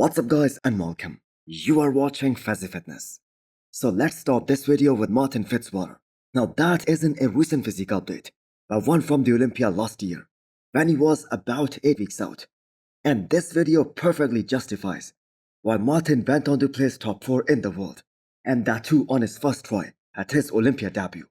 What's up guys, and welcome. You are watching Fazi Fitness. So let's start this video with Martin-Fitzwater. Now that isn't a recent physique update, but one from the Olympia last year, when he was about 8 weeks out. And this video perfectly justifies why Martin went on to place top 4 in the world, and that too on his first try at his Olympia debut.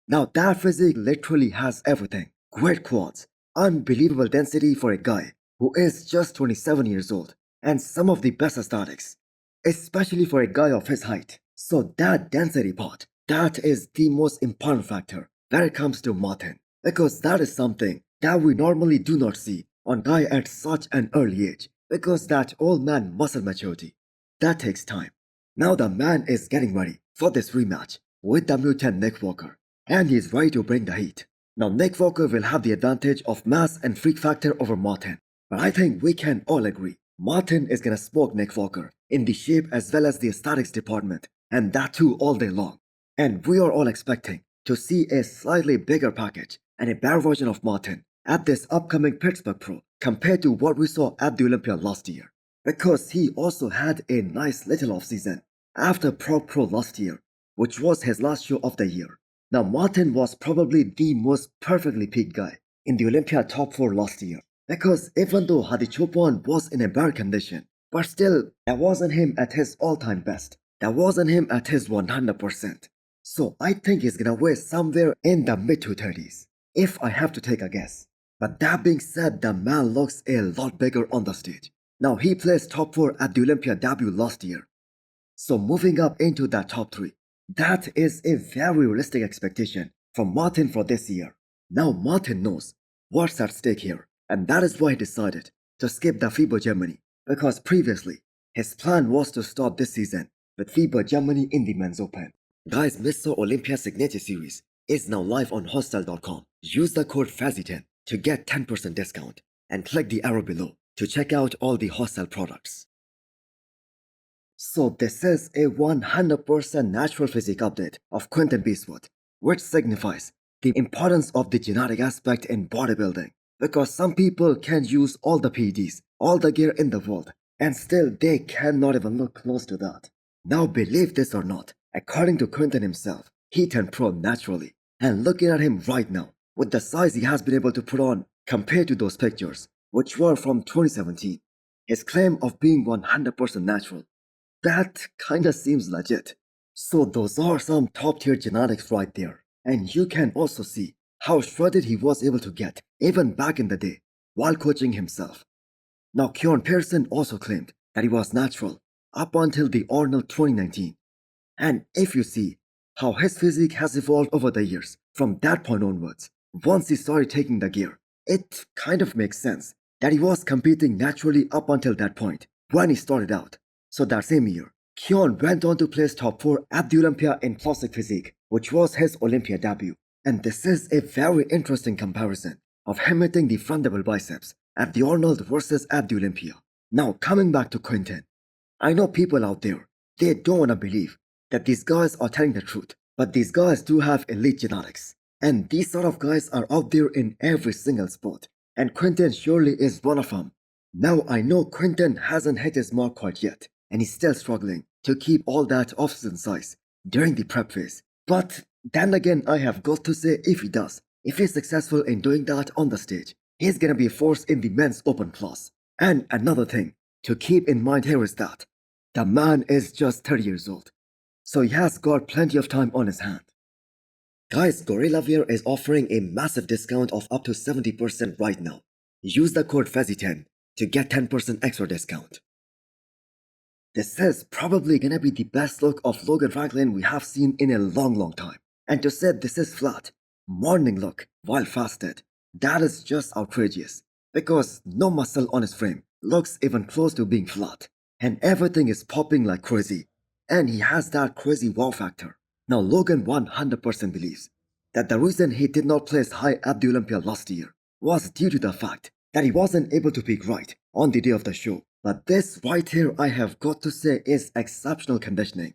Now that physique literally has everything. Great quads, unbelievable density for a guy who is just 27 years old, and some of the best aesthetics, especially for a guy of his height. So that density part, that is the most important factor when it comes to Martin, because that is something that we normally do not see on guy at such an early age, because that old man muscle maturity, that takes time. Now the man is getting ready for this rematch with the mutant Nick Walker, and he is ready to bring the heat. Now Nick Walker will have the advantage of mass and freak factor over Martin, but I think we can all agree Martin is gonna smoke Nick Walker in the shape as well as the aesthetics department, and that too all day long. And we are all expecting to see a slightly bigger package and a better version of Martin at this upcoming Pittsburgh Pro compared to what we saw at the Olympia last year, because he also had a nice little off-season after Pro last year, which was his last show of the year. Now Martin was probably the most perfectly peaked guy in the Olympia top 4 last year, because even though Hadi Chopin was in a bad condition, but still that wasn't him at his all-time best. That wasn't him at his 100%. So I think he's gonna weigh somewhere in the mid-230s, if I have to take a guess. But that being said, the man looks a lot bigger on the stage. Now he placed top 4 at the Olympia debut last year. So moving up into that top 3, that is a very realistic expectation from Martin for this year. Now Martin knows what's at stake here, and that is why he decided to skip the FIBA Germany, because previously his plan was to start this season with FIBA Germany in the Men's Open. Guys, Mr. Olympia Signature Series is now live on hostel.com. Use the code FAZI10 to get 10% discount and click the arrow below to check out all the hostel products. So this is a 100% natural physique update of Quinton Beastwood, which signifies the importance of the genetic aspect in bodybuilding, because some people can use all the PEDs, all the gear in the world, and still they cannot even look close to that. Now believe this or not, according to Quinton himself, he turned pro naturally, and looking at him right now, with the size he has been able to put on compared to those pictures, which were from 2017, his claim of being 100% natural, that kinda seems legit. So those are some top tier genetics right there, and you can also see how shredded he was able to get even back in the day while coaching himself. Now Keon Pearson also claimed that he was natural up until the Arnold 2019, and if you see how his physique has evolved over the years from that point onwards, once he started taking the gear, it kind of makes sense that he was competing naturally up until that point when he started out. So that same year, Keon went on to place top 4 at the Olympia in classic physique, which was his Olympia debut. And this is a very interesting comparison of him hitting the front double biceps at the Arnold versus at the Olympia. Now coming back to Quinton, I know people out there, they don't want to believe that these guys are telling the truth, but these guys do have elite genetics. And these sort of guys are out there in every single sport, and Quinton surely is one of them. Now I know Quinton hasn't hit his mark quite yet, and he's still struggling to keep all that off-season size during the prep phase. But then again, I have got to say, if he does, if he's successful in doing that on the stage, he's gonna be a force in the Men's Open class. And another thing to keep in mind here is that the man is just 30 years old, so he has got plenty of time on his hand. Guys, Gorilla Wear is offering a massive discount of up to 70% right now. Use the code FAZI10 to get 10% extra discount. This is probably gonna be the best look of Logan Franklin we have seen in a long time. And to say this is flat, morning look while fasted, that is just outrageous, because no muscle on his frame looks even close to being flat, and everything is popping like crazy, and he has that crazy wow factor. Now Logan 100% believes that the reason he did not place high at the Olympia last year was due to the fact that he wasn't able to peak right on the day of the show. But this right here, I have got to say, is exceptional conditioning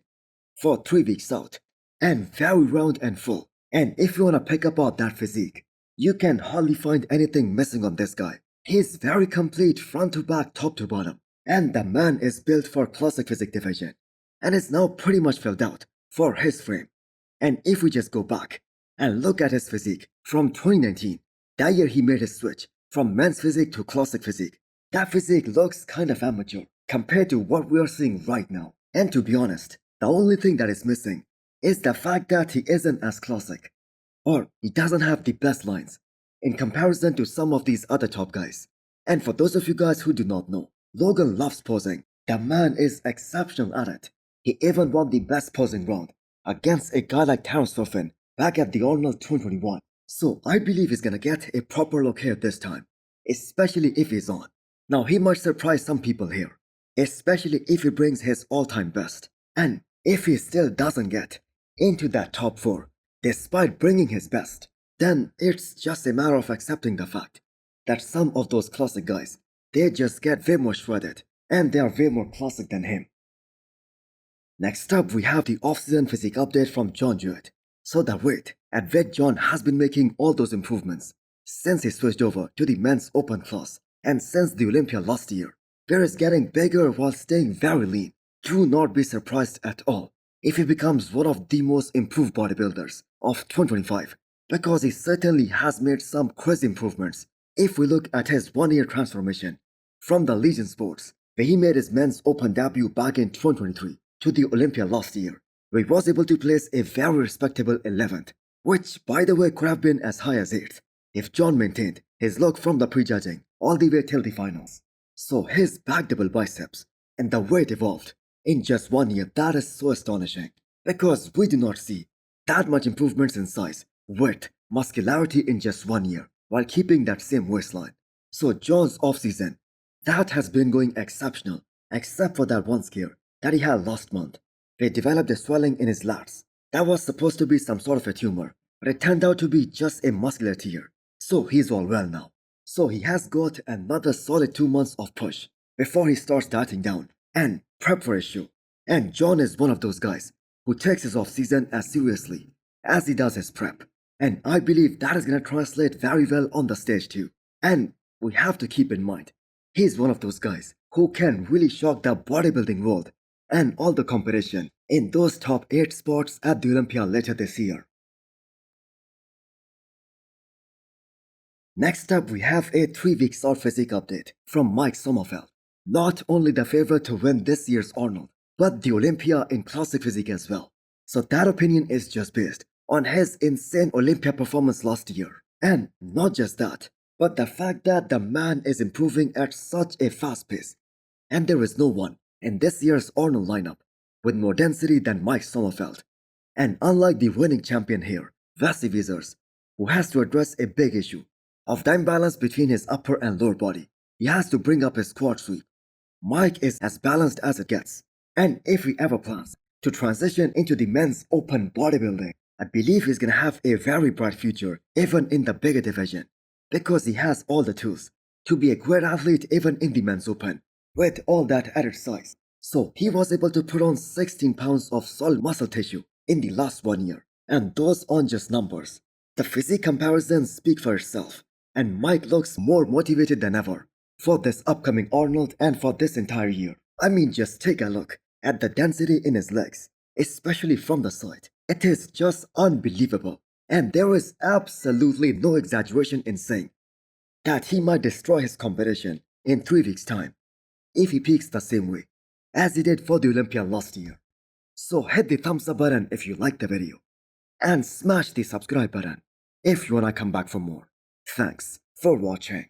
for 3 weeks out, and very round and full. And if you wanna pick apart that physique, you can hardly find anything missing on this guy. He's very complete front to back, top to bottom. And the man is built for classic physique division and is now pretty much filled out for his frame. And if we just go back and look at his physique from 2019, that year he made his switch from men's physique to classic physique. That physique looks kind of amateur compared to what we are seeing right now. And to be honest, the only thing that is missing is the fact that he isn't as classic, or he doesn't have the best lines in comparison to some of these other top guys. And for those of you guys who do not know, Logan loves posing. The man is exceptional at it. He even won the best posing round against a guy like Terence Ruffin back at the Arnold 2021. So I believe he's gonna get a proper look here this time, especially if he's on. Now he might surprise some people here, especially if he brings his all-time best. And if he still doesn't get into that top 4, despite bringing his best, then it's just a matter of accepting the fact that some of those classic guys, they just get way more shredded and they are way more classic than him. Next up, we have the off-season physique update from John Jewett. So the weight at which John has been making all those improvements since he switched over to the men's open class and since the Olympia last year, where he's getting bigger while staying very lean. Do not be surprised at all if he becomes one of the most improved bodybuilders of 2025, because he certainly has made some crazy improvements. If we look at his 1-year transformation from the Legion Sports, where he made his men's open debut back in 2023, to the Olympia last year, where he was able to place a very respectable 11th, which by the way could have been as high as 8th if John maintained his look from the prejudging all the way till the finals. So his back double biceps and the way it evolved in just 1 year, that is so astonishing, because we do not see that much improvements in size, width, muscularity in just 1 year while keeping that same waistline. So John's off-season, that has been going exceptional, except for that one scare that he had last month. He developed a swelling in his lats. That was supposed to be some sort of a tumor, but it turned out to be just a muscular tear. So he's all well now. So he has got another solid 2 months of push before he starts dieting down and prep for his show. And John is one of those guys who takes his off-season as seriously as he does his prep. And I believe that is going to translate very well on the stage too. And we have to keep in mind, he's one of those guys who can really shock the bodybuilding world and all the competition in those top 8 spots at the Olympia later this year. Next up, we have a 3-week short physique update from Mike Sommerfeld. Not only the favorite to win this year's Arnold, but the Olympia in classic physique as well. So that opinion is just based on his insane Olympia performance last year. And not just that, but the fact that the man is improving at such a fast pace. And there is no one in this year's Arnold lineup with more density than Mike Sommerfeld. And unlike the winning champion here, Fazi, who has to address a big issue of the imbalance between his upper and lower body, he has to bring up his squat sweep. Mike is as balanced as it gets. And if he ever plans to transition into the men's open bodybuilding, I believe he's gonna have a very bright future even in the bigger division, because he has all the tools to be a great athlete even in the men's open with all that added size. So he was able to put on 16 pounds of solid muscle tissue in the last 1 year, and those aren't just numbers. The physique comparisons speak for itself, and Mike looks more motivated than ever for this upcoming Arnold and for this entire year. I mean, just take a look at the density in his legs, especially from the side. It is just unbelievable, and there is absolutely no exaggeration in saying that he might destroy his competition in 3 weeks' time if he peaks the same way as he did for the Olympia last year. So hit the thumbs up button if you liked the video, and smash the subscribe button if you wanna come back for more. Thanks for watching.